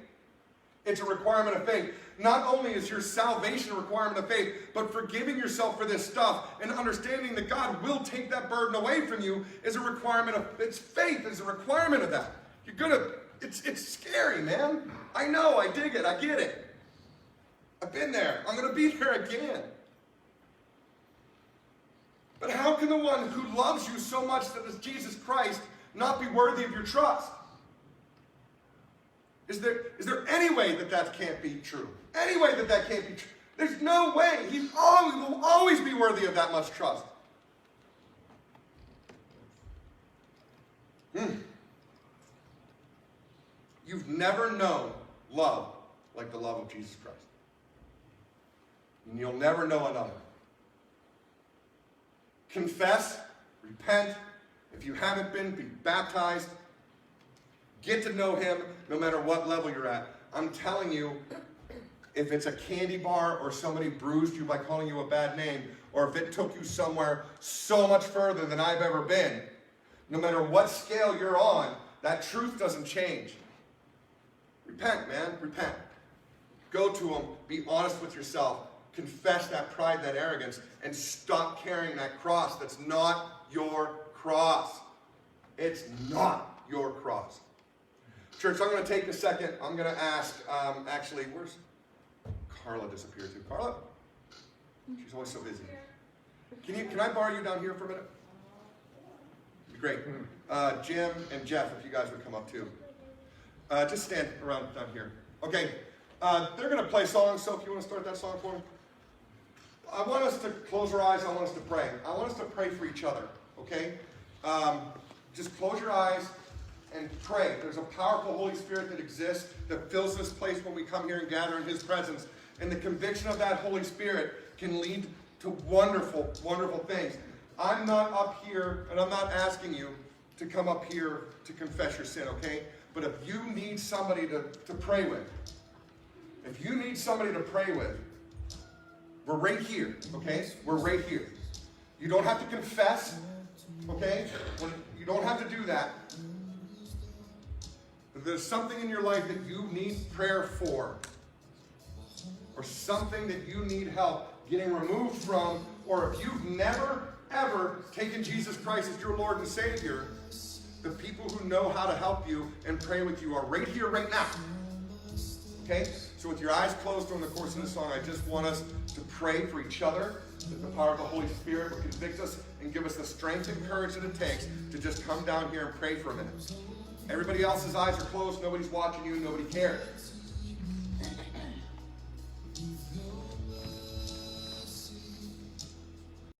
It's a requirement of faith. Not only is your salvation a requirement of faith, but forgiving yourself for this stuff and understanding that God will take that burden away from you is a requirement of, it's faith is a requirement of that. You're gonna, it's scary, man. I know, I dig it, I get it. I've been there. I'm gonna be there again. But how can the one who loves you so much that is Jesus Christ not be worthy of your trust? Is there any way that that can't be true? Any way that that can't be true? There's no way. He will always be worthy of that much trust. You've never known love like the love of Jesus Christ. And you'll never know another. Confess, repent. If you haven't been, be baptized. Get to know Him no matter what level you're at. I'm telling you, if it's a candy bar or somebody bruised you by calling you a bad name, or if it took you somewhere so much further than I've ever been, no matter what scale you're on, that truth doesn't change. Repent, man. Repent. Go to Him. Be honest with yourself. Confess that pride, that arrogance, and stop carrying that cross that's not your cross. It's not your cross. Church, I'm going to take a second. I'm going to ask, actually, where's Carla disappeared to? Carla? She's always so busy. Can I borrow you down here for a minute? Great. Jim and Jeff, if you guys would come up too. Just stand around down here. Okay. They're going to play songs, so if you want to start that song for them. I want us to close our eyes. I want us to pray. I want us to pray for each other, okay? Just close your eyes and pray. There's a powerful Holy Spirit that exists that fills this place when we come here and gather in His presence. And the conviction of that Holy Spirit can lead to wonderful, wonderful things. I'm not up here, and I'm not asking you to come up here to confess your sin, okay? But if you need somebody to pray with, we're right here, okay? We're right here. You don't have to confess, okay? You don't have to do that. If there's something in your life that you need prayer for, or something that you need help getting removed from, or if you've never, ever taken Jesus Christ as your Lord and Savior, the people who know how to help you and pray with you are right here, right now. Okay? So with your eyes closed during the course of this song, I just want us to pray for each other, that the power of the Holy Spirit will convict us and give us the strength and courage that it takes to just come down here and pray for a minute. Everybody else's eyes are closed. Nobody's watching you. Nobody cares.